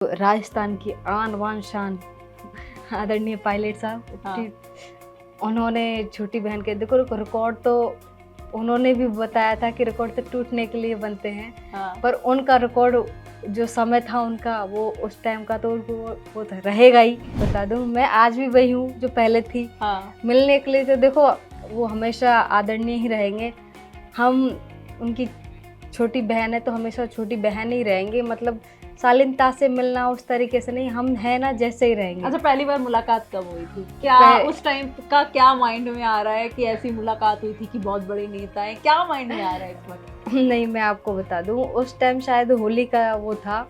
राजस्थान की आन बान शान आदरणीय पायलट साहब। हाँ। उन्होंने छोटी बहन के देखो रिकॉर्ड तो उन्होंने भी बताया था कि रिकॉर्ड तो टूटने के लिए बनते हैं। हाँ। पर उनका रिकॉर्ड जो समय था उनका वो उस टाइम का तो वो तो रहेगा ही। बता दूं मैं आज भी वही हूँ जो पहले थी। हाँ। मिलने के लिए तो देखो वो हमेशा आदरणीय ही रहेंगे। हम उनकी छोटी बहन है तो हमेशा छोटी बहन ही रहेंगे। मतलब शालीनता से मिलना उस तरीके से नहीं, हम है ना जैसे ही रहेंगे। अच्छा, पहली बार मुलाकात कब हुई थी? क्या उस टाइम का क्या माइंड में आ रहा है कि ऐसी मुलाकात हुई थी कि बहुत बड़े नेता हैं? क्या माइंड में आ रहा है इस वक्त? नहीं, मैं आपको बता दूं उस टाइम शायद होली का वो था,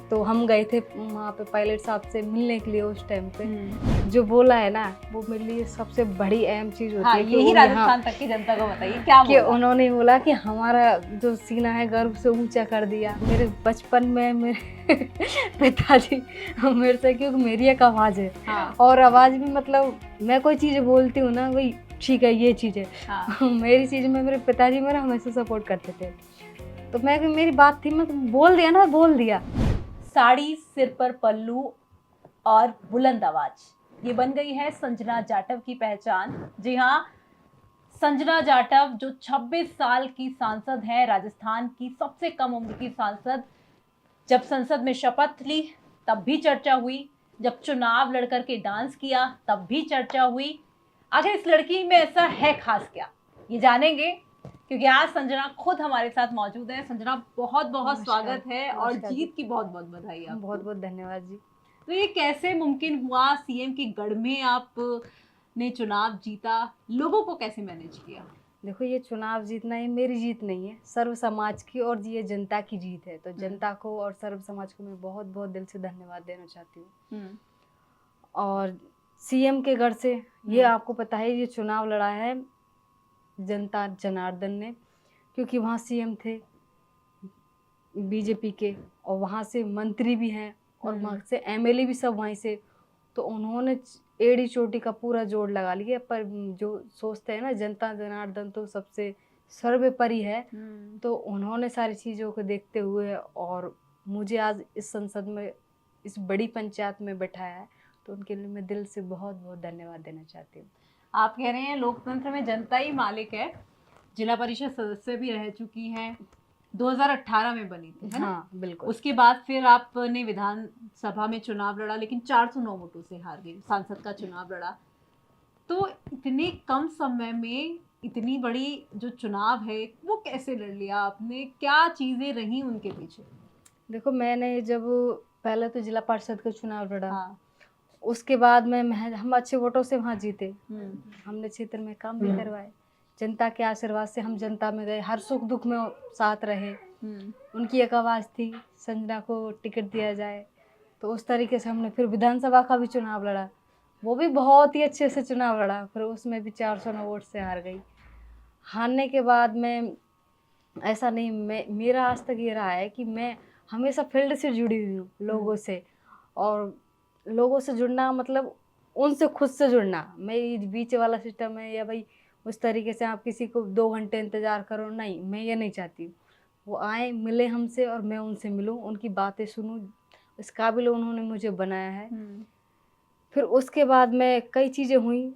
तो हम गए थे वहाँ पे पायलट साहब से मिलने के लिए। उस टाइम पे जो बोला है ना वो मेरे लिए सबसे बड़ी अहम चीज़ होती हाँ, है कि यही राजस्थान तक की जनता को बताइए क्या कि बोला? उन्होंने बोला कि हमारा जो सीना है गर्व से ऊंचा कर दिया। मेरे बचपन में मेरे पिताजी मेरे से, क्योंकि मेरी एक आवाज़ है। हाँ। और आवाज़ भी मतलब मैं कोई चीज़ बोलती हूँ ना वही ठीक है ये चीज़ है। हाँ। मेरी चीज़ में मेरे पिताजी मेरा हमेशा सपोर्ट करते थे। तो मैं मेरी बात थी, मैं बोल दिया ना, बोल दिया। साड़ी, सिर पर पल्लू और बुलंद आवाज, ये बन गई है संजना जाटव की पहचान। जी हाँ, संजना जाटव जो 26 साल की सांसद है, राजस्थान की सबसे कम उम्र की सांसद। जब संसद में शपथ ली तब भी चर्चा हुई, जब चुनाव लड़कर के डांस किया तब भी चर्चा हुई। आखिर इस लड़की में ऐसा है खास क्या, ये जानेंगे क्योंकि आज संजना खुद हमारे साथ मौजूद है। संजना, बहुत बहुत स्वागत है और जीत की बहुत बहुत बधाई आपको। बहुत बहुत धन्यवाद जी। तो ये कैसे मुमकिन हुआ, सीएम के गढ़ में आप ने चुनाव जीता, लोगों को कैसे मैनेज किया? देखो ये चुनाव जीतना ये मेरी जीत नहीं है, सर्व समाज की और ये जनता की जीत है। तो जनता को और सर्व समाज को मैं बहुत बहुत दिल से धन्यवाद देना चाहती हूँ। और सीएम के गढ़ से ये आपको पता है ये चुनाव लड़ा है जनता जनार्दन ने, क्योंकि वहाँ सीएम थे बीजेपी के और वहाँ से मंत्री भी हैं और वहाँ से एमएलए भी सब वहीं से। तो उन्होंने एड़ी चोटी का पूरा जोड़ लगा लिया। पर जो सोचते हैं ना जनता जनार्दन तो सबसे सर्वोपरि है, तो उन्होंने सारी चीज़ों को देखते हुए और मुझे आज इस संसद में इस बड़ी पंचायत में बैठाया है, तो उनके लिए मैं दिल से बहुत बहुत धन्यवाद देना चाहती हूँ। आप कह रहे हैं लोकतंत्र में जनता ही मालिक है। जिला परिषद सदस्य भी रह चुकी हैं, 2018 में बनी थी, है ना? हाँ बिल्कुल। उसके बाद फिर आपने विधानसभा में चुनाव लड़ा, लेकिन 409 वोटों से हार गई, सांसद का चुनाव लड़ा। तो इतने कम समय में इतनी बड़ी जो चुनाव है वो कैसे लड़ लिया आपने? क्या चीजें रही उनके पीछे? देखो मैंने जब पहले तो जिला परिषद का चुनाव लड़ा, हाँ। उसके बाद में हम अच्छे वोटों से वहाँ जीते। हमने क्षेत्र में काम भी करवाए, जनता के आशीर्वाद से हम जनता में गए, हर सुख दुख में साथ रहे। उनकी एक आवाज़ थी संजना को टिकट दिया जाए, तो उस तरीके से हमने फिर विधानसभा का भी चुनाव लड़ा, वो भी बहुत ही अच्छे से चुनाव लड़ा। फिर उसमें भी 409 वोट से हार गई। हारने के बाद में ऐसा नहीं, मेरा आज तक ये रहा है कि मैं हमेशा फील्ड से जुड़ी हुई हूँ लोगों से। और लोगों से जुड़ना मतलब उनसे खुद से जुड़ना, मैं ये बीच वाला सिस्टम है या भाई उस तरीके से आप किसी को 2 घंटे इंतज़ार करो, नहीं, मैं ये नहीं चाहती हूँ। वो आए मिले हमसे और मैं उनसे मिलूँ, उनकी बातें सुनूँ, इस काबिल उन्होंने मुझे बनाया है। फिर उसके बाद में कई चीज़ें हुई।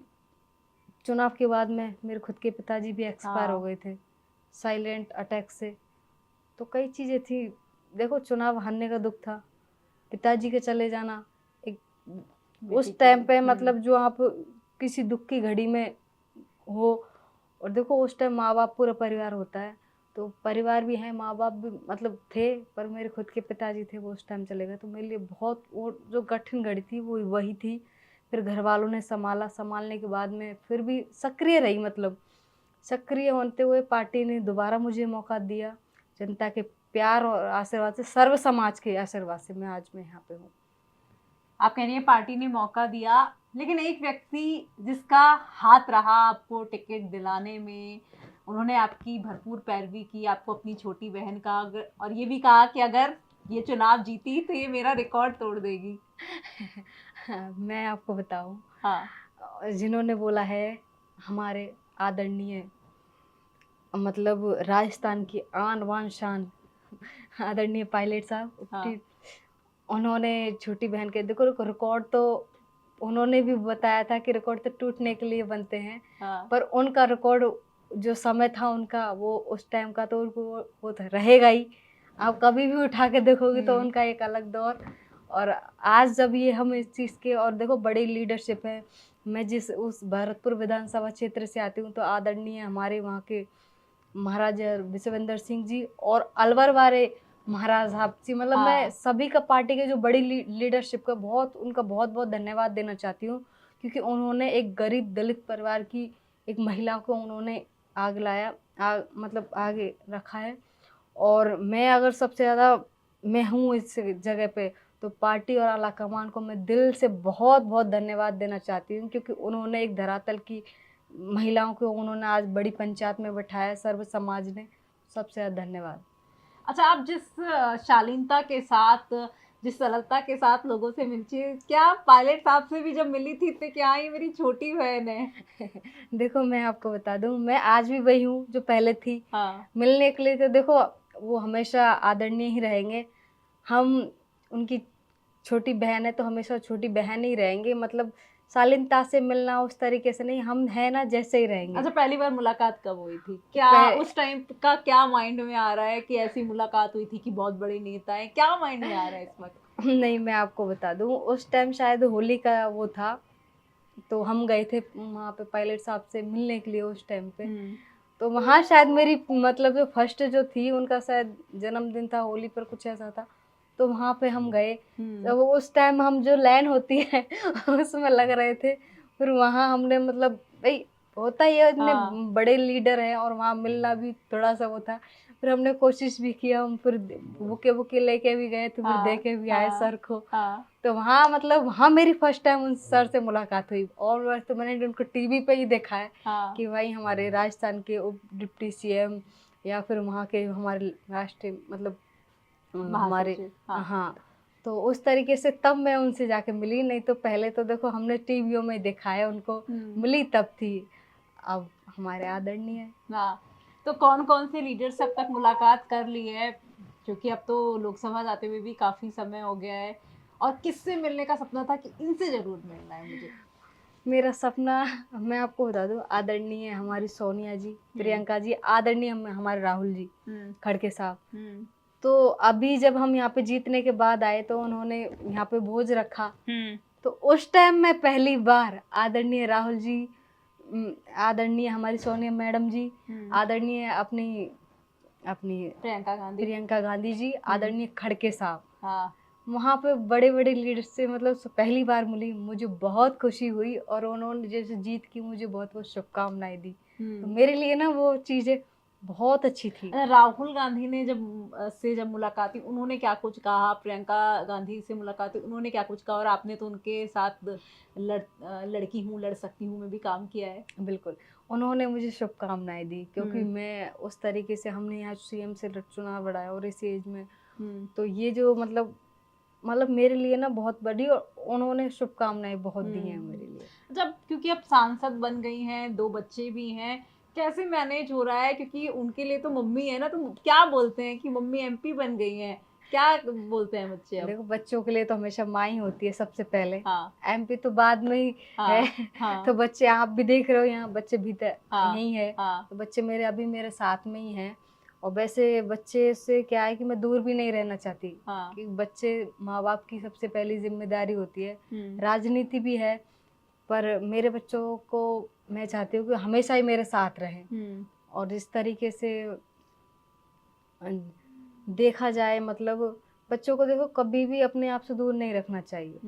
चुनाव के बाद में मेरे खुद के पिताजी भी एक्सपायर हो गए थे साइलेंट अटैक से, तो कई चीज़ें थी। देखो चुनाव हारने का दुख था, पिताजी के चले जाना एक उस टाइम पे मतलब जो आप किसी दुख की घड़ी में हो, और देखो उस टाइम माँ बाप पूरा परिवार होता है, तो परिवार भी है, माँ बाप भी मतलब थे, पर मेरे खुद के पिताजी थे वो उस टाइम चले गए। तो मेरे लिए बहुत वो जो कठिन घड़ी थी वो वही थी। फिर घर वालों ने संभाला, संभालने के बाद में फिर भी सक्रिय रही, मतलब सक्रिय होते हुए पार्टी ने दोबारा मुझे मौका दिया। जनता के प्यार और आशीर्वाद से, सर्व समाज के आशीर्वाद से मैं आज यहाँ पे हूँ। आप कह रही हैं पार्टी ने मौका दिया, लेकिन एक व्यक्ति जिसका हाथ रहा आपको टिकट दिलाने में, उन्होंने आपकी भरपूर पैरवी की, आपको अपनी छोटी बहन का, और ये भी कहा कि अगर ये चुनाव जीती तो ये मेरा रिकॉर्ड तोड़ देगी। मैं आपको बताऊं, हाँ। जिन्होंने बोला है हमारे आदरणीय मतलब राजस्थान की आन बान शान आदरणीय पायलट साहब। हाँ। उन्होंने छोटी बहन के देखो रिकॉर्ड तो उन्होंने भी बताया था कि रिकॉर्ड तो टूटने के लिए बनते हैं, हाँ। पर उनका रिकॉर्ड जो समय था उनका वो उस टाइम का तो उनको वो तो रहेगा ही। आप कभी भी उठा के देखोगे तो उनका एक अलग दौर। और आज जब ये हम इस चीज़ के और देखो बड़ी लीडरशिप है। मैं जिस उस भरतपुर विधानसभा क्षेत्र से आती हूँ तो आदरणीय हमारे वहाँ के महाराजा विश्वेंद्र सिंह जी और अलवर वाले महाराज साहब जी, मतलब हाँ। मैं सभी का पार्टी के जो बड़ी लीडरशिप का उनका बहुत बहुत धन्यवाद देना चाहती हूँ, क्योंकि उन्होंने एक गरीब दलित परिवार की एक महिला को उन्होंने आग लाया मतलब आगे रखा है। और मैं अगर सबसे ज़्यादा मैं हूँ इस जगह पे तो पार्टी और आला कमान को मैं दिल से बहुत बहुत धन्यवाद देना चाहती हूँ, क्योंकि उन्होंने एक धरातल की महिलाओं को उन्होंने आज बड़ी पंचायत में बैठाया सर्व समाज ने। सबसे ज़्यादा धन्यवाद। अच्छा, आप जिस शालीनता के साथ, जिस सरलता के साथ लोगों से मिलती है, क्या पायलट साहब से भी जब मिली थी तो क्या ये मेरी छोटी बहन है? देखो मैं आपको बता दूं, मैं आज भी वही हूँ जो पहले थी। हाँ। मिलने के लिए तो देखो वो हमेशा आदरणीय ही रहेंगे। हम उनकी छोटी बहन है तो हमेशा छोटी बहन ही रहेंगे, मतलब शालीनता से मिलना उस तरीके से नहीं, हम है ना जैसे ही रहेंगे। अच्छा, पहली बार मुलाकात कब हुई थी? क्या उस टाइम का क्या माइंड में आ रहा है कि ऐसी मुलाकात हुई थी कि बहुत बड़े नेता है? क्या माइंड में आ रहा है इस वक्त? नहीं, मैं आपको बता दूं, उस टाइम शायद होली का वो था, तो हम गए थे वहाँ पे पायलट साहब से मिलने के लिए उस टाइम पे। तो वहाँ शायद मेरी मतलब जो फर्स्ट जो थी उनका शायद जन्मदिन था, होली पर कुछ ऐसा था, तो वहाँ पे हम गए। तो उस टाइम हम जो लाइन होती है उसमें लग रहे थे। फिर वहाँ हमने मतलब भाई होता ही है, इतने बड़े लीडर हैं और वहाँ मिलना भी थोड़ा सा वो था। फिर हमने कोशिश भी किया, हम फिर बुके लेके भी गए थे, फिर देखे भी आए सर को। तो वहाँ मतलब वहाँ मेरी फर्स्ट टाइम उन सर से मुलाकात हुई। और वैसे तो मैंने उनको टीवी पे ही देखा है कि भाई हमारे राजस्थान के उप डिप्टी सीएम या फिर वहाँ के हमारे राष्ट्रीय मतलब हमारे हाँ, तो उस तरीके से तब मैं उनसे जाके मिली। नहीं तो पहले तो देखो हमने टीवियों में देखा है उनको, मिली तब थी। अब हमारे आदरणीय है। हाँ, तो कौन कौन से लीडर से अब तक मुलाकात कर ली है, क्योंकि अब तो लोकसभा जाते हुए भी काफी समय हो गया है, और किससे मिलने का सपना था कि इनसे जरूर मिलना है मुझे? मेरा सपना मैं आपको बता दूं, आदरणीय हमारी सोनिया जी, प्रियंका जी, आदरणीय हमारे राहुल जी खड़के साहब। तो अभी जब हम यहाँ पे जीतने के बाद आए तो उन्होंने यहाँ पे भोज रखा, तो उस टाइम मैं पहली बार आदरणीय राहुल जी, आदरणीय हमारी सोनिया मैडम जी, आदरणीय अपनी प्रियंका गांधी जी, आदरणीय खड़के साहब, वहाँ पे बड़े बड़े लीडर से मतलब पहली बार मिली। मुझे बहुत खुशी हुई और उन्होंने जैसे जीत की मुझे बहुत बहुत शुभकामनाएं दी। तो मेरे लिए ना वो चीज़ें बहुत अच्छी थी। राहुल गांधी ने जब मुलाकात हुई, उन्होंने क्या कुछ कहा? प्रियंका गांधी से मुलाकात हुई, उन्होंने क्या कुछ कहा? और आपने तो उनके साथ लड़की हूँ लड़ सकती हूँ में भी काम किया है। बिल्कुल, उन्होंने मुझे शुभकामनाएं दी, क्योंकि मैं उस तरीके से हमने यहाँ सीएम से चुनाव लड़ाया और इस एज में, तो ये जो मतलब मेरे लिए ना बहुत बड़ी, और उन्होंने शुभकामनाएं बहुत दी हैं मेरे लिए। जब क्योंकि अब सांसद बन गई हैं, 2 बच्चे भी हैं, कैसे मैनेज हो रहा है? क्योंकि उनके लिए तो मम्मी है ना, तो क्या बोलते हैं कि मम्मी एमपी बन गई हैं, क्या बोलते हैं बच्चे अब? देखो बच्चों के लिए तो हमेशा माँ ही होती है सबसे पहले। एमपी तो बाद में ही है। तो बच्चे आप भी देख रहे हो, यहाँ बच्चे भीतर यही है। तो बच्चे मेरे अभी मेरे साथ में ही हैं। और वैसे बच्चे से क्या है कि मैं दूर भी नहीं रहना चाहती, कि बच्चे माँ बाप की सबसे पहली जिम्मेदारी होती है। राजनीति भी है, पर मेरे बच्चों को मैं चाहती हूँ कि हमेशा ही मेरे साथ रहें। और इस तरीके से देखा जाए, मतलब बच्चों को देखो कभी भी अपने आप से दूर नहीं रखना चाहिए।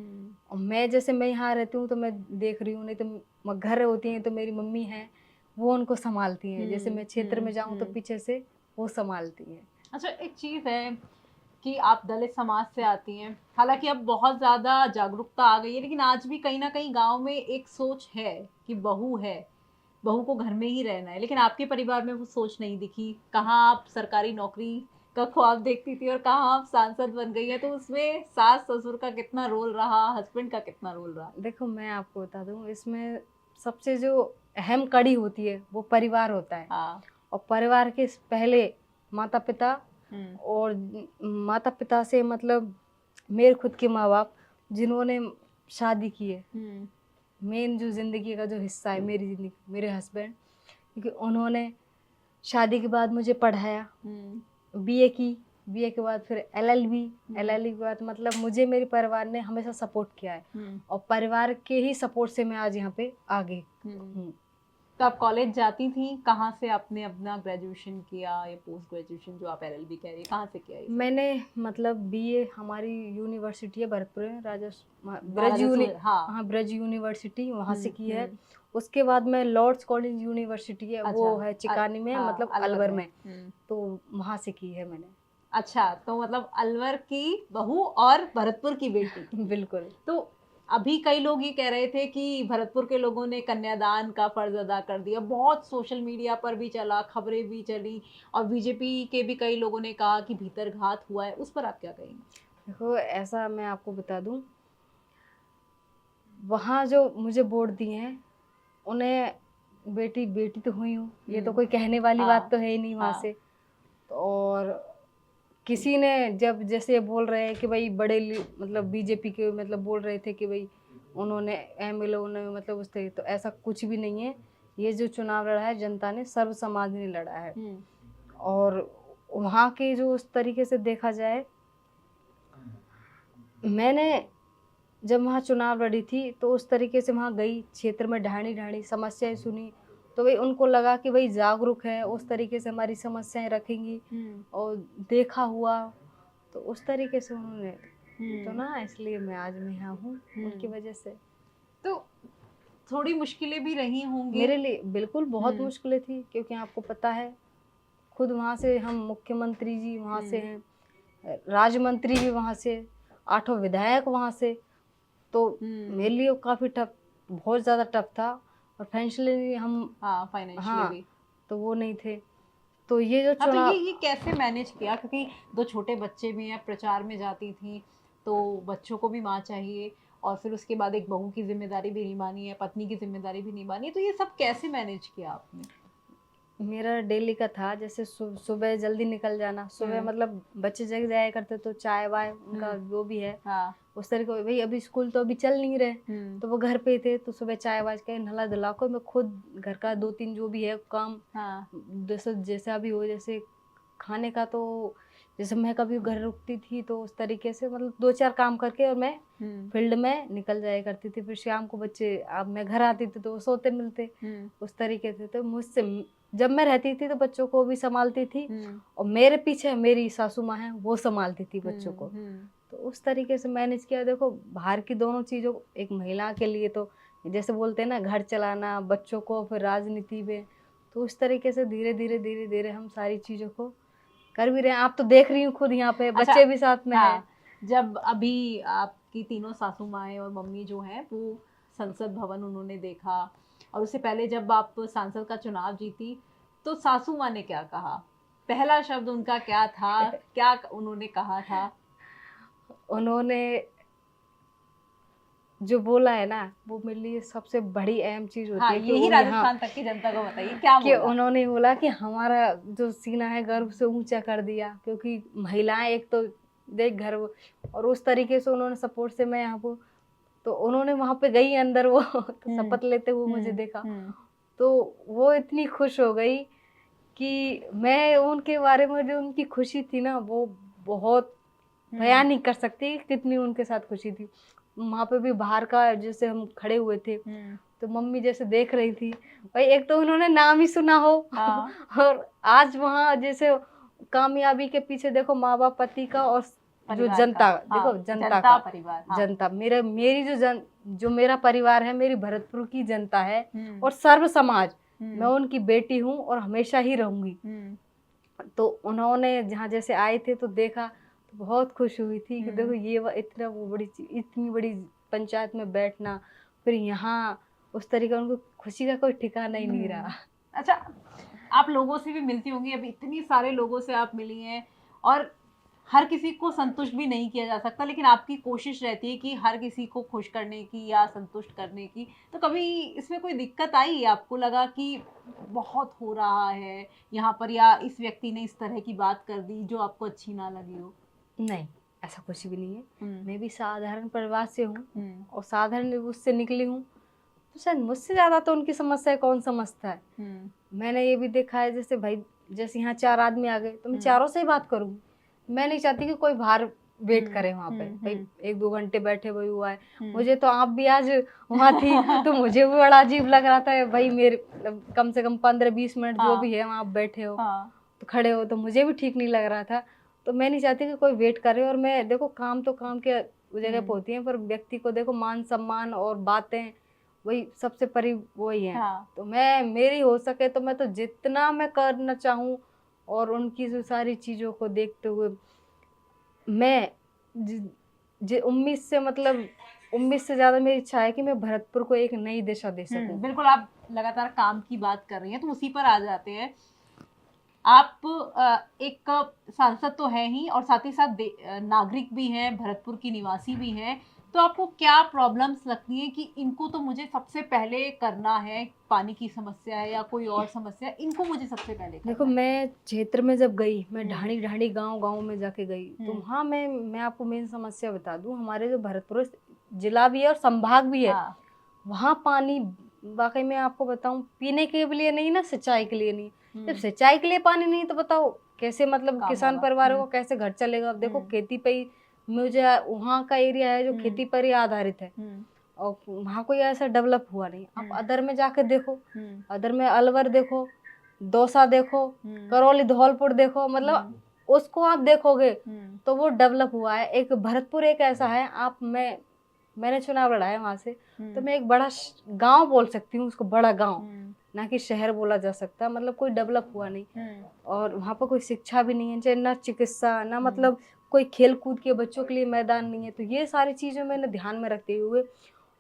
और मैं जैसे मैं यहाँ रहती हूँ तो मैं देख रही हूँ, नहीं तो घर होती हैं तो मेरी मम्मी हैं, वो उनको संभालती हैं। जैसे मैं क्षेत्र में जाऊँ तो पीछे से वो संभालती हैं। अच्छा, एक चीज़ है कि आप दलित समाज से आती हैं, हालांकि अब बहुत ज़्यादा जागरूकता आ गई है, लेकिन आज भी कहीं ना कहीं गांव में एक सोच है कि बहू को घर में ही रहना है, लेकिन आपके परिवार में वो सोच नहीं दिखी। कहाँ आप सरकारी नौकरी का ख्वाब देखती थी और कहाँ आप सांसद बन गई है, तो उसमें सास ससुर का कितना रोल रहा, हस्बैंड का कितना रोल रहा? देखो मैं आपको बता दूं, इसमें सबसे जो अहम कड़ी होती है वो परिवार होता है। और परिवार के पहले माता पिता, और माता पिता से मतलब मेरे खुद के माँ बाप जिन्होंने शादी की है, मेन जो ज़िंदगी का जो हिस्सा है मेरी ज़िंदगी, मेरे हस्बैंड, क्योंकि उन्होंने शादी के बाद मुझे पढ़ाया, बीए की, बीए के बाद फिर एलएलबी, एलएलबी के बाद मतलब मुझे मेरे परिवार ने हमेशा सपोर्ट किया है और परिवार के ही सपोर्ट से मैं आज यहाँ पे आ गई हूँ। तो आप कॉलेज जाती थी, कहाँ से आपने अपना ग्रेजुएशन किया या पोस्ट ग्रेजुएशन जो आप एलएलबी कह रही है, कहाँ से किया ये? मैंने मतलब बीए हमारी यूनिवर्सिटी है भरतपुर में, ब्रज हाँ ब्रज यूनिवर्सिटी, वहाँ से की है। उसके बाद मैं लॉर्ड्स कॉलेज यूनिवर्सिटी है, वो है चिकानी में, मतलब अलवर में, तो वहाँ से की है मैंने। अच्छा, तो मतलब अलवर की बहू और भरतपुर की बेटी। बिल्कुल। तो अभी कई लोग ये कह रहे थे कि भरतपुर के लोगों ने कन्यादान का फर्ज अदा कर दिया, बहुत सोशल मीडिया पर भी चला, खबरें भी चली, और बीजेपी के भी कई लोगों ने कहा कि भीतरघात हुआ है, उस पर आप क्या कहेंगे? देखो ऐसा मैं आपको बता दूं, वहाँ जो मुझे वोट दिए हैं उन्हें बेटी बेटी तो हुई हूँ, ये तो कोई कहने वाली बात तो है ही नहीं वहाँ से। और किसी ने जब जैसे बोल रहे हैं कि भाई मतलब बीजेपी के मतलब बोल रहे थे कि भाई उन्होंने एमएलए उन्होंने मतलब उस तरीके, तो ऐसा कुछ भी नहीं है। ये जो चुनाव लड़ा है जनता ने, सर्व समाज ने लड़ा है। और वहाँ के जो उस तरीके से देखा जाए, मैंने जब वहाँ चुनाव लड़ी थी तो उस तरीके से वहाँ गई, क्षेत्र में ढाणी ढाणी समस्याएं सुनी, तो भाई उनको लगा कि भाई जागरूक है, उस तरीके से हमारी समस्याएं रखेंगी, और देखा हुआ तो उस तरीके से उन्होंने तो ना, इसलिए मैं आज मैं यहाँ हूँ उनकी वजह से। तो थोड़ी मुश्किलें भी रही होंगी मेरे लिए, बिल्कुल बहुत मुश्किलें थी, क्योंकि आपको पता है खुद वहाँ से हम मुख्यमंत्री जी वहाँ से हैं, राज्य मंत्री भी वहाँ से, 8 विधायक वहाँ से, तो मेरे लिए काफ़ी टफ, बहुत ज़्यादा टफ था। और फाइनेंशियली हम फाइनेंशियली भी तो वो नहीं थे, तो ये जो तो चुनाव ये कैसे मैनेज किया, क्योंकि 2 छोटे बच्चे भी हैं, प्रचार में जाती थी तो बच्चों को भी माँ चाहिए, और फिर उसके बाद एक बहू की जिम्मेदारी भी निभानी है, पत्नी की जिम्मेदारी भी निभानी है, तो ये सब कैसे मैनेज किया आपने? मेरा डेली का था, जैसे सुबह जल्दी निकल जाना, सुबह मतलब बच्चे जग जाया करते तो चाय वाय उनका जो भी है उस तरीके, भाई अभी स्कूल तो अभी चल नहीं रहे, तो वो घर पे थे, तो सुबह चाय वाय के नला धुला को मैं खुद घर का 2-3 जो भी है काम, जैसे अभी हो, जैसे खाने का, तो जैसे मैं कभी घर रुकती थी तो उस तरीके से मतलब 2-4 काम करके और मैं फील्ड में निकल जाया करती थी। फिर शाम को बच्चे, अब मैं घर आती थी तो वो सोते मिलते, उस तरीके से। तो मुझसे जब मैं रहती थी तो बच्चों को भी संभालती थी, और मेरे पीछे मेरी सासू माँ है, वो संभालती थी बच्चों को, तो उस तरीके से मैनेज किया। देखो बाहर की दोनों चीज़ों, एक महिला के लिए तो जैसे बोलते हैं ना, घर चलाना, बच्चों को, फिर राजनीति में, तो उस तरीके से धीरे धीरे धीरे धीरे हम सारी चीज़ों को कर भी रहे हैं। आप तो देख रही हूँ खुद यहाँ पे बच्चे भी साथ में हैं। जब अभी आपकी तीनों सासू माएँ और मम्मी जो हैं वो संसद भवन उन्होंने देखा, और उससे पहले जब आप सांसद का चुनाव जीती तो सासू माँ ने क्या कहा, पहला शब्द उनका क्या था, क्या उन्होंने कहा था? उन्होंने जो बोला है ना, वो मेरे लिए सबसे बड़ी अहम चीज होती है कि यही राजस्थान तक की जनता को बताइए क्या कि बोला? उन्होंने बोला कि हमारा जो सीना है गर्व से ऊंचा कर दिया, क्योंकि महिलाएं एक तो देख घर, और उस तरीके से उन्होंने सपोर्ट से मैं यहाँ पर, तो उन्होंने वहां पे गई अंदर, वो तो शपथ लेते हुए मुझे देखा, तो वो इतनी खुश हो गई कि मैं उनके बारे में जो उनकी खुशी थी ना, वो बहुत बयान नहीं कर सकती कितनी उनके साथ खुशी थी। वहाँ पे भी बाहर का जैसे हम खड़े हुए थे, तो मम्मी जैसे देख रही थी, भाई एक तो उन्होंने नाम ही सुना हो, और आज वहाँ जैसे कामयाबी के पीछे देखो माँ बाप, पति का, और जो जनता, देखो जनता का परिवार, जनता, मेरी जो मेरा परिवार है, मेरी भरतपुर की जनता है, और सर्व समाज, मैं उनकी बेटी हूँ और हमेशा ही रहूंगी। तो उन्होंने जहाँ जैसे आए थे तो देखा, तो बहुत खुश हुई थी कि देखो ये इतना वो बड़ी इतनी बड़ी पंचायत में बैठना, फिर यहाँ उस तरीके, उनको खुशी का कोई ठिकाना ही नहीं रहा। अच्छा, आप लोगों से भी मिलती होंगी, अभी इतनी सारे लोगों से आप मिली हैं, और हर किसी को संतुष्ट भी नहीं किया जा सकता, लेकिन आपकी कोशिश रहती है कि हर किसी को खुश करने की या संतुष्ट करने की। तो कभी इसमें कोई दिक्कत आई, आपको लगा कि बहुत हो रहा है यहाँ पर, या इस व्यक्ति ने इस तरह की बात कर दी जो आपको अच्छी ना लगी हो? नहीं, ऐसा कुछ भी नहीं है। हम्म, मैं भी साधारण परिवार से हूँ हम्म, और साधारण उससे निकली हूँ, तो शायद मुझसे ज़्यादा तो उनकी समस्या कौन समझता है। हम्म, मैंने ये भी देखा है, जैसे भाई जैसे यहाँ 4 आदमी आ गए तो मैं हम्म, चारों से ही बात करूँगी। मैं नहीं चाहती कि कोई बाहर वेट करे वहाँ पे, हम्म, भाई 1-2 घंटे बैठे वही हुआ है। हम्म, मुझे तो आप भी आज वहाँ थी तो मुझे भी बड़ा अजीब लग रहा था भाई, मेरे मतलब कम से कम 15-20 मिनट जो हाँ, भी है वहाँ आप बैठे हो हाँ, तो खड़े हो, तो मुझे भी ठीक नहीं लग रहा था। तो मैं नहीं चाहती कि कोई वेट करे। और मैं देखो काम तो काम के जगह पे होती है, पर व्यक्ति को देखो मान सम्मान और बातें वही सबसे परी वही है। हाँ, तो मैं मेरी हो सके तो मैं तो जितना मैं करना चाहूँ और उनकी जो सारी चीज़ों को देखते हुए मैं उम्मीद से मतलब उम्मीद से ज़्यादा मेरी इच्छा है कि मैं भरतपुर को एक नई दिशा दे सकूं। बिल्कुल। आप लगातार काम की बात कर रही हैं तो उसी पर आ जाते हैं। आप एक सांसद तो हैं ही और साथ ही साथ नागरिक भी हैं, भरतपुर की निवासी भी हैं। तो आपको क्या प्रॉब्लम्स लगती हैं कि इनको तो मुझे सबसे पहले करना है, पानी की समस्या है या कोई और समस्या है, इनको मुझे सबसे पहले देखो करना है? मैं क्षेत्र में जब गई, मैं हम्म, ढाणी ढाणी गांव गांव में जाके गई, तो वहाँ मैं आपको मेन समस्या बता दूं, हमारे जो भरतपुर जिला भी है और संभाग भी है, हाँ, वहाँ पानी वाकई में आपको बताऊं पीने के लिए नहीं ना, सिंचाई के लिए नहीं। जब हम्म, सिंचाई के लिए पानी नहीं तो बताओ कैसे मतलब काम किसान होगा। परिवारों को कैसे घर चलेगा। अब देखो खेती पे ही मुझे वहाँ का एरिया है जो खेती पर ही आधारित है हम्म, और वहाँ कोई ऐसा डेवलप हुआ नहीं। आप अदर में जाके देखो, हम्म, अदर में अलवर देखो, दौसा देखो, करौली धौलपुर देखो, मतलब उसको आप देखोगे तो वो डेवलप हुआ है। एक भरतपुर एक ऐसा है, आप मैंने चुनाव लड़ा है वहां से, तो मैं एक बड़ा गांव बोल सकती हूँ उसको, बड़ा गांव, ना कि शहर बोला जा सकता, मतलब कोई डेवलप हुआ नहीं। और वहाँ पर कोई शिक्षा भी नहीं है, चाहे ना चिकित्सा, ना मतलब कोई खेल कूद के बच्चों के लिए मैदान नहीं है। तो ये सारी चीजें मैंने ध्यान में रखते हुए,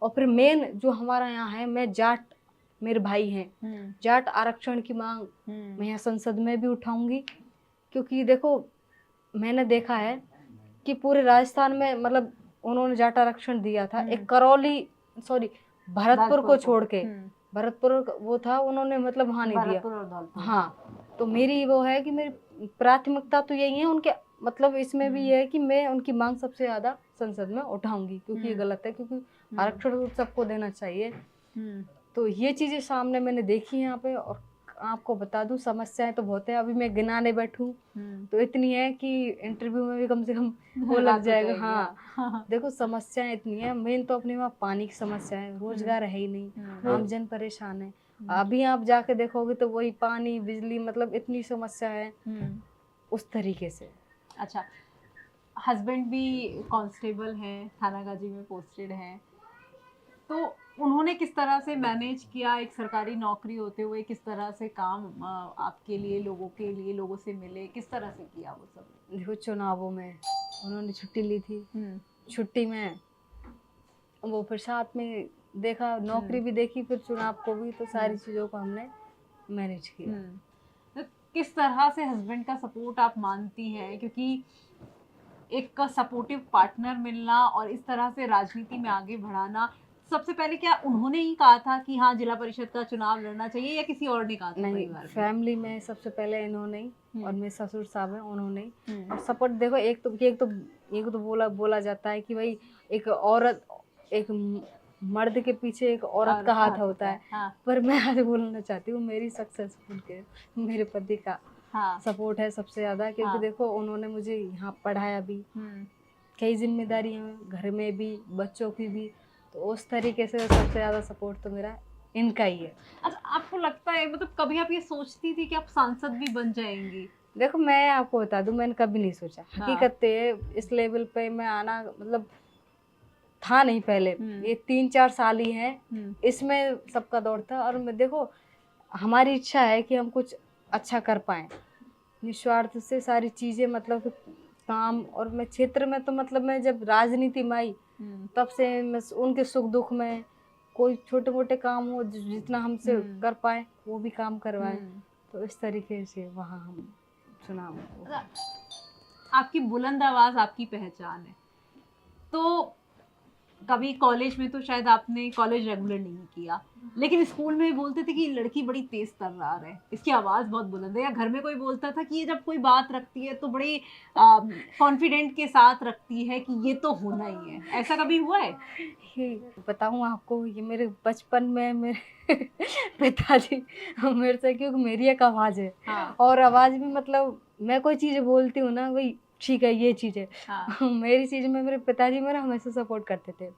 और फिर मेन जो हमारा यहाँ है, मैं जाट, मेरे भाई हैं, जाट आरक्षण की मांग मैं यहाँ संसद में भी उठाऊंगी। क्योंकि देखो मैंने देखा है कि पूरे राजस्थान में मतलब उन्होंने जाट आरक्षण दिया था, एक करौली सॉरी भरतपुर को छोड़ के, भरतपुर वो था, उन्होंने मतलब वहाँ नहीं दिया। हाँ, तो मेरी वो है कि मेरी प्राथमिकता तो यही है उनके, मतलब इसमें भी ये है कि मैं उनकी मांग सबसे ज्यादा संसद में उठाऊंगी, क्योंकि ये गलत है, क्योंकि आरक्षण तो सबको देना चाहिए। तो ये चीजें सामने मैंने देखी यहाँ पे। और आपको बता दूं समस्याएं तो बहुत है, अभी मैं गिनाने बैठूं तो इतनी है कि इंटरव्यू में भी कम से कम वो लग जाएगा। हाँ, देखो समस्याएं इतनी है, मेन तो अपने वहाँ पानी की समस्या है, रोजगार है ही नहीं, आमजन परेशान है। अभी आप जाके देखोगे तो वही पानी बिजली, मतलब इतनी समस्या है उस तरीके से। अच्छा, हस्बैंड भी कांस्टेबल हैं, थानागाजी में पोस्टेड हैं, तो उन्होंने किस तरह से मैनेज किया एक सरकारी नौकरी होते हुए, किस तरह से काम आपके लिए, लोगों के लिए, लोगों से मिले, किस तरह से किया वो सब? देखो चुनावों में उन्होंने छुट्टी ली थी, छुट्टी में वो फिर साथ में देखा, नौकरी भी देखी, फिर चुनाव को भी, तो सारी चीज़ों को हमने मैनेज किया। तो किस तरह से हस्बैंड का सपोर्ट आप मानती हैं, क्योंकि एक सपोर्टिव पार्टनर मिलना और इस तरह से राजनीति में आगे बढ़ाना, सबसे पहले क्या उन्होंने ही कहा था कि हाँ जिला परिषद का चुनाव लड़ना चाहिए, या किसी और ने कहा था? नहीं, परिवार में फैमिली में सबसे पहले इन्होंने ही, और मेरे ससुर साहब हैं उन्होंने ही। और सपोर्ट देखो, एक तो बोला जाता है कि भाई एक औरत, एक मर्द के पीछे एक औरत का हाथ होता है। हाँ, पर मैं आज बोलना चाहती हूँ मेरी सक्सेसफुल के मेरे पति का हाँ, सपोर्ट है सबसे ज्यादा। क्योंकि हाँ, देखो उन्होंने मुझे यहाँ पढ़ाया भी, कई जिम्मेदारियां हैं घर में भी, बच्चों की भी, तो उस तरीके से सबसे ज्यादा सपोर्ट तो मेरा इनका ही है। अच्छा, आपको लगता है, मतलब कभी आप ये सोचती थी कि आप सांसद भी बन जाएंगी? देखो मैं आपको बता दूं, मैंने कभी नहीं सोचा, हकीकत तो ये इस लेवल पे मैं आना मतलब था नहीं पहले। ये 3-4 साल ही है, इसमें सबका दौर था। और मैं देखो हमारी इच्छा है कि हम कुछ अच्छा कर पाए, निस्वार्थ से सारी चीजें, मतलब काम। और मैं क्षेत्र में तो मतलब मैं जब राजनीति में आई तब से मैं उनके सुख दुख में कोई छोटे मोटे काम हो जितना हमसे कर पाए वो भी काम करवाए। तो इस तरीके से वहाँ हम चुनाव। आपकी बुलंद आवाज आपकी पहचान है, तो कभी कॉलेज में तो शायद आपने कॉलेज रेगुलर नहीं किया, लेकिन स्कूल में बोलते थे कि ये लड़की बड़ी तेज तर्रार है, इसकी आवाज़ बहुत बुलंद है, या घर में कोई बोलता था कि ये जब कोई बात रखती है तो बड़ी कॉन्फिडेंट के साथ रखती है कि ये तो होना ही है, ऐसा कभी हुआ है? ये बताऊँ आपको, ये मेरे बचपन में मेरे पिताजी मेरे से, क्योंकि मेरी एक आवाज़ है हाँ और आवाज़ भी मतलब मैं कोई चीज़ बोलती हूँ ना, वही ठीक है ये चीज़ है हाँ मेरी चीज़ में मेरे पिताजी मेरा हमेशा सपोर्ट करते थे।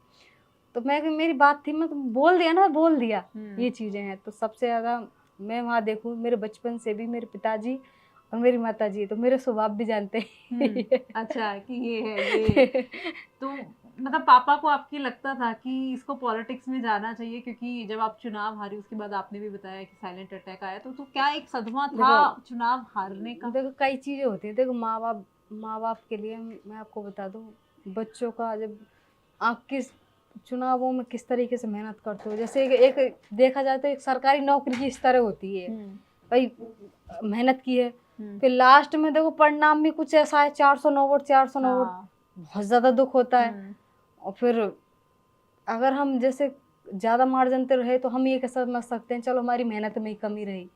तो मैं, मेरी बात थी, मैं तो बोल दिया ना, बोल दिया ये चीज़ें हैं। तो सबसे ज़्यादा मैं वहाँ देखूँ, मेरे बचपन से भी मेरे पिताजी और मेरी माताजी तो मेरे स्वभाव भी जानते हैं अच्छा कि ये है ये, तो मतलब पापा को आपकी लगता था कि इसको पॉलिटिक्स में जाना चाहिए, क्योंकि जब आप चुनाव हारी उसके बाद आपने भी बताया कि साइलेंट अटैक आया, तो क्या एक सदमा था चुनाव हारने का? देखो कई चीज़ें होती हैं। देखो माँ बाप के लिए मैं आपको बता दूँ, बच्चों का जब आप किस चुनावों में किस तरीके से मेहनत करते हो, जैसे एक देखा जाए तो एक सरकारी नौकरी की इस तरह होती है, भाई मेहनत की है, फिर लास्ट में देखो परिणाम भी कुछ ऐसा है, 409 वोट 409 वोट, बहुत ज़्यादा दुख होता है। और फिर अगर हम जैसे ज़्यादा मार्जिन पे रहे तो हम ये समझ सकते हैं चलो हमारी मेहनत में ही कमी रही,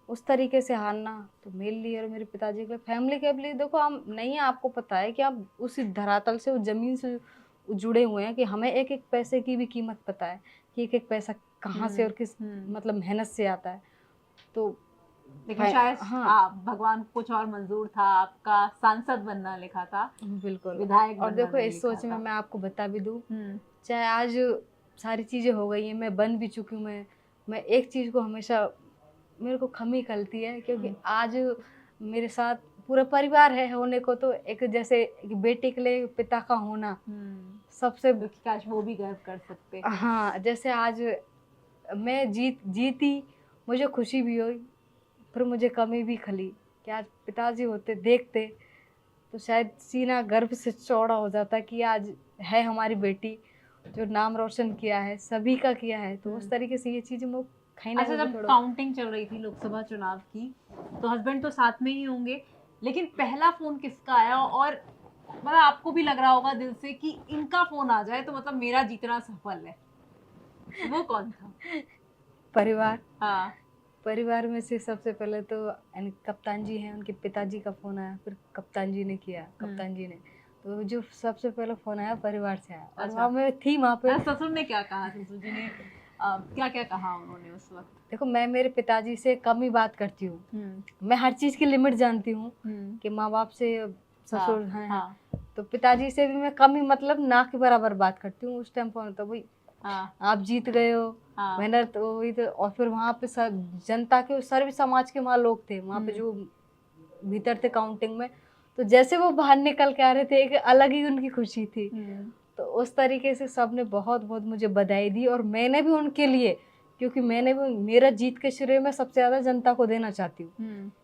उस तरीके से हारना तो मेरे लिए और मेरे पिताजी के फैमिली के लिए, देखो हम नहीं है, आपको पता है कि आप उस धरातल से, उस ज़मीन से जुड़े हुए हैं कि हमें एक एक पैसे की भी कीमत पता है कि एक एक पैसा कहाँ से और किस मतलब मेहनत से आता है। तो लेकिन शायद भगवान को कुछ और मंजूर था, आपका सांसद बनना लिखा था, बिल्कुल विधायक और बनना देखो नहीं इस लिखा सोच में था। मैं आपको बता भी दूँ, चाहे आज सारी चीज़ें हो गई हैं, मैं बन भी चुकी हूँ, मैं एक चीज़ को हमेशा मेरे को कमी खलती है, क्योंकि आज मेरे साथ पूरा परिवार है होने को, तो एक जैसे एक बेटे के लिए पिता का होना सबसे, तो काश वो भी गर्व कर सकते। हाँ जैसे आज मैं जीती, मुझे खुशी भी हुई, फिर मुझे कमी भी खली कि आज पिताजी होते देखते तो शायद सीना गर्व से चौड़ा हो जाता कि आज है हमारी बेटी जो नाम रोशन किया है, सभी का किया है। तो उस तरीके से ये चीज़ें वो कहीं ना अच्छा, जब काउंटिंग चल रही थी लोकसभा चुनाव की, तो हस्बैंड तो साथ में ही होंगे, लेकिन पहला फोन किसका आया, और मतलब आपको भी लग रहा होगा दिल से कि इनका फोन आ जाए तो मतलब मेरा जीतना सफल है, वो कौन था? परिवार, हाँ परिवार में से सबसे पहले तो कप्तान जी हैं, उनके पिताजी का फ़ोन आया, फिर कप्तान जी ने किया, कप्तान जी ने, तो जो सबसे पहले फ़ोन आया परिवार से आया। और वहाँ मैं थी, वहाँ पे ससुर ने क्या कहा? ससुर जी ने क्या क्या कहा उन्होंने उस वक्त? देखो मैं मेरे पिताजी से कम ही बात करती हूँ, मैं हर चीज़ की लिमिट जानती हूँ कि माँ बाप से ससुर हैं, तो पिताजी से भी मैं कम ही मतलब ना के बराबर बात करती हूँ। उस टाइम पर तो भाई आप जीत गए हो, मेहनत हुई, तो और फिर वहाँ पे सब जनता के सर्व समाज के वहाँ लोग थे, वहाँ पे जो भीतर थे काउंटिंग में, तो जैसे वो बाहर निकल के आ रहे थे एक अलग ही उनकी खुशी थी। तो उस तरीके से सबने बहुत बहुत मुझे बधाई दी, और मैंने भी उनके लिए, क्योंकि मैंने भी मेरा जीत के श्रेय में सबसे ज़्यादा जनता को देना चाहती हूँ,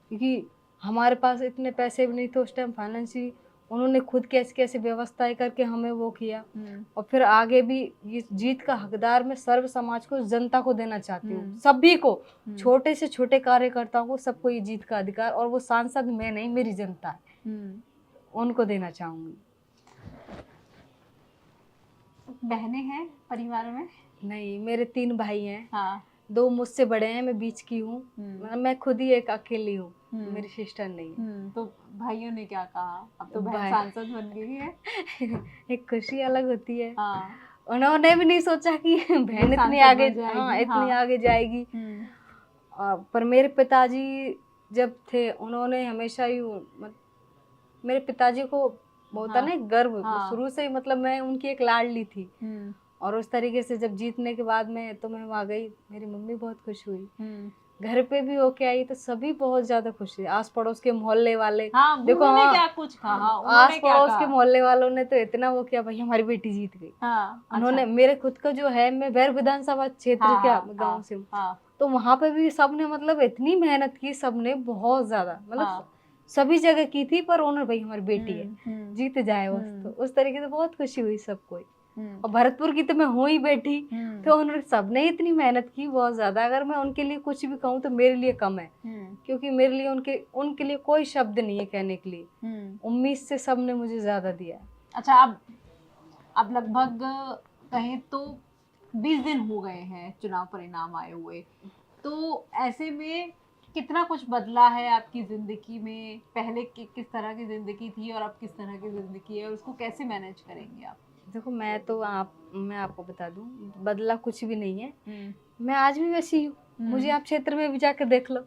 क्योंकि हमारे पास इतने पैसे भी नहीं थे उस टाइम फाइनेंशियली, उन्होंने खुद कैसे कैसे व्यवस्थाएं करके हमें वो किया, और फिर आगे भी ये जीत का हकदार मैं सर्व समाज को, जनता को देना चाहती हूँ, सभी को, छोटे से छोटे कार्यकर्ताओं को, सबको ये जीत का अधिकार, और वो सांसद मैं नहीं, मेरी जनता है, उनको देना चाहूँगी। बहनें हैं परिवार में? नहीं, मेरे 3 भाई हैं। हाँ 2 मुझसे बड़े हैं, मैं बीच की हूँ, मतलब मैं खुद ही एक अकेली हूँ, मेरी सिस्टर नहीं है। तो भाइयों ने क्या कहा? अब तो बहन सांसद बन गई है। एक खुशी अलग होती है। हाँ उन्होंने भी नहीं सोचा कि बहन इतनी आगे, हाँ इतनी आगे जाएगी। पर मेरे पिताजी जब थे, उन्होंने हमेशा ही मेरे पिताजी को होता ना गर्व, शुरू से ही मतलब मैं उनकी एक लाडली थी, और उस तरीके से जब जीतने के बाद में तो मैं वहाँ गई, मेरी मम्मी बहुत खुश हुई, घर पे भी होके आई तो सभी बहुत ज्यादा खुश थे, आस पड़ोस के मोहल्ले वाले, देखो उन्होंने क्या कुछ कहा? आस पड़ोस के मोहल्ले वालों ने तो इतना वो किया, भाई हमारी बेटी जीत गई। उन्होंने मेरे खुद का जो है, मैं बैर विधानसभा क्षेत्र का गाँव से हूँ, तो वहाँ पे भी सबने मतलब इतनी मेहनत की, सबने बहुत ज्यादा, मतलब सभी जगह की थी, पर उन्होंने भाई हमारी बेटी है जीत जाए बस, तो उस तरीके से बहुत खुशी हुई सबको। और भरतपुर की तो मैं हूँ ही बेटी, तो उन्होंने सबने इतनी मेहनत की बहुत ज्यादा, अगर मैं उनके लिए कुछ भी कहूँ तो मेरे लिए कम है, क्योंकि मेरे लिए उनके लिए कोई शब्द नहीं है कहने के लिए, उम्मीद से सबने मुझे ज्यादा दिया। अच्छा, अब लगभग कहें तो 20 दिन हो गए हैं चुनाव परिणाम आए हुए, तो ऐसे में कितना कुछ बदला है आपकी जिंदगी में? पहले किस तरह की जिंदगी थी और अब किस तरह की जिंदगी है, और उसको कैसे मैनेज करेंगे आप? देखो मैं आपको बता दूं, बदला कुछ भी नहीं है। मैं आज भी वैसी हूँ। मुझे आप क्षेत्र में भी जाके देख लो,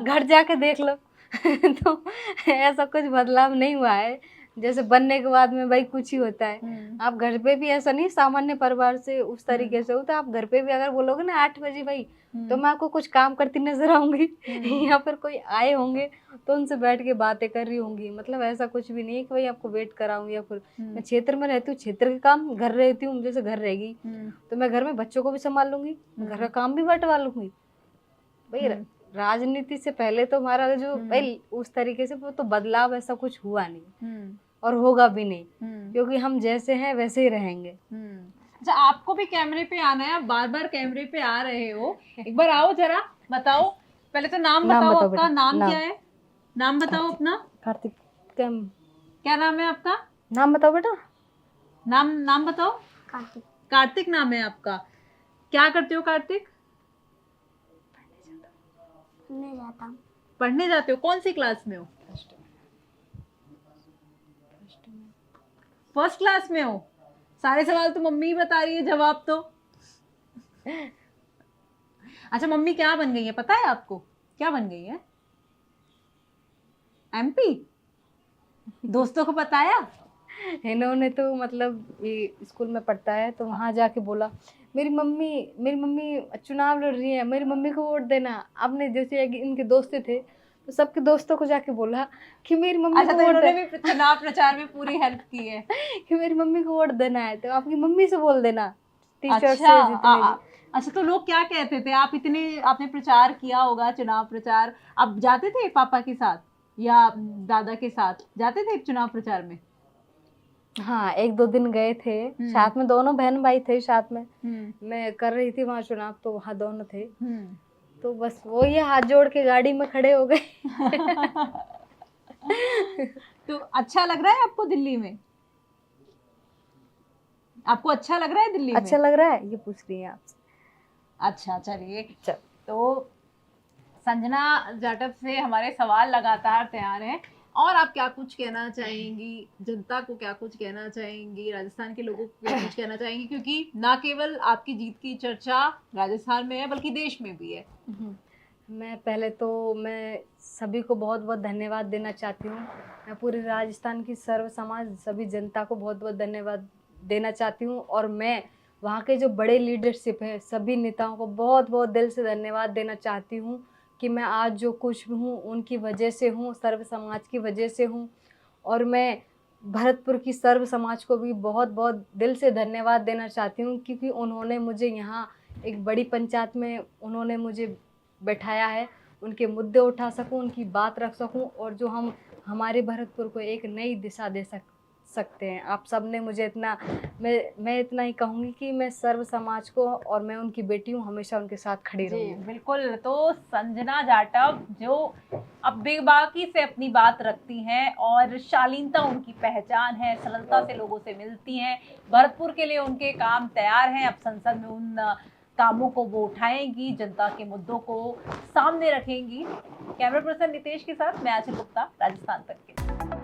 घर जाके देख लो। तो ऐसा कुछ बदलाव नहीं हुआ है। जैसे बनने के बाद में भाई कुछ ही होता है। आप घर पे भी ऐसा नहीं, सामान्य परिवार से उस तरीके से हो, तो आप घर पे भी अगर बोलोगे ना 8 बजे भाई, तो मैं आपको कुछ काम करती नजर आऊंगी। या फिर कोई आए होंगे तो उनसे बैठ के बातें कर रही होंगी। मतलब ऐसा कुछ भी नहीं है कि भाई आपको वेट कराऊं, या फिर मैं क्षेत्र में रहती हूँ, क्षेत्र के काम घर रहती हूँ। जैसे घर रहेगी तो मैं घर में बच्चों को भी संभाल लूंगी, घर का काम भी बंटवा लूंगी। भाई राजनीति से पहले तो हमारा जो भाई उस तरीके से वो तो बदलाव ऐसा कुछ हुआ नहीं, और होगा भी नहीं, क्योंकि हम जैसे हैं वैसे ही रहेंगे। अच्छा, आपको भी कैमरे पे आना है, आप बार बार कैमरे पे आ रहे हो, एक बार आओ जरा, बताओ। पहले तो नाम बताओ आपका, बेटा, नाम क्या है? नाम बताओ अपना। कार्तिक। क्या नाम है आपका? नाम बताओ बेटा। नाम बताओ। कार्तिक। कार्तिक नाम है आपका। क्या करते हो कार्तिक? पढ़ने जाता हूँ। पढ़ने जाते हो? कौन सी क्लास में हो? फर्स्ट क्लास में हो। सारे सवाल तो मम्मी ही बता रही है जवाब तो। अच्छा, मम्मी क्या बन गई है पता है आपको? क्या बन गई है? एमपी? दोस्तों को बताया? इन्होंने तो मतलब ये स्कूल में पढ़ता है तो वहाँ जाके बोला मेरी मम्मी चुनाव लड़ रही है, मेरी मम्मी को वोट देना। आपने जैसे इनके दोस्त थे तो सबके दोस्तों को जाके बोला कि मेरी मम्मी अच्छा, को तो वोट इन्होंने भी चुनाव प्रचार में पूरी हेल्प की है। कि मेरी मम्मी को वोट देना है तो आपकी मम्मी से बोल देना। टी-शर्ट अच्छा, से जितने भी। अच्छा, तो लोग क्या कहते थे? आपने प्रचार किया होगा, चुनाव प्रचार, आप जाते थे पापा के साथ या दादा के साथ जाते थे चुनाव प्रचार में? हाँ, 1-2 दिन गए थे साथ में, दोनों बहन भाई थे साथ में। मैं कर रही थी वहाँ चुनाव तो वहाँ दोनों थे। तो बस वो ये हाथ जोड़ के गाड़ी में खड़े हो गए। तो अच्छा लग रहा है आपको दिल्ली में? आपको अच्छा लग रहा है दिल्ली में? अच्छा लग रहा है, ये पूछ रही है आपसे। अच्छा, चलिए। तो संजना जाटव से हमारे सवाल लगातार तैयार हैं, और आप क्या कुछ कहना चाहेंगी जनता को? क्या कुछ कहना चाहेंगी राजस्थान के लोगों को? क्या कुछ कहना चाहेंगी, क्योंकि ना केवल आपकी जीत की चर्चा राजस्थान में है बल्कि देश में भी है। मैं सभी को बहुत बहुत धन्यवाद देना चाहती हूँ। मैं पूरे राजस्थान की सर्व समाज सभी जनता को बहुत बहुत धन्यवाद देना चाहती हूँ, और मैं वहाँ के जो बड़े लीडरशिप है सभी नेताओं को बहुत बहुत दिल से धन्यवाद देना चाहती हूँ कि मैं आज जो कुछ भी हूँ उनकी वजह से हूँ, सर्व समाज की वजह से हूँ। और मैं भरतपुर की सर्व समाज को भी बहुत बहुत दिल से धन्यवाद देना चाहती हूँ, क्योंकि उन्होंने मुझे यहाँ एक बड़ी पंचायत में उन्होंने मुझे बैठाया है, उनके मुद्दे उठा सकूं, उनकी बात रख सकूं, और जो हम हमारे भरतपुर को एक नई दिशा दे सकते हैं। आप सब ने मुझे इतना, मैं इतना ही कहूँगी कि मैं सर्व समाज को, और मैं उनकी बेटी हूँ, हमेशा उनके साथ खड़ी रहूँगी। बिल्कुल। तो संजना जाटव जो अब बेबाकी से अपनी बात रखती हैं, और शालीनता उनकी पहचान है, सरलता से लोगों से मिलती हैं, भरतपुर के लिए उनके काम तैयार हैं। अब संसद में उन कामों को वो उठाएंगी, जनता के मुद्दों को सामने रखेंगी। कैमरा पर्सन नितेश के साथ मैं आंचल गुप्ता, राजस्थान तक के।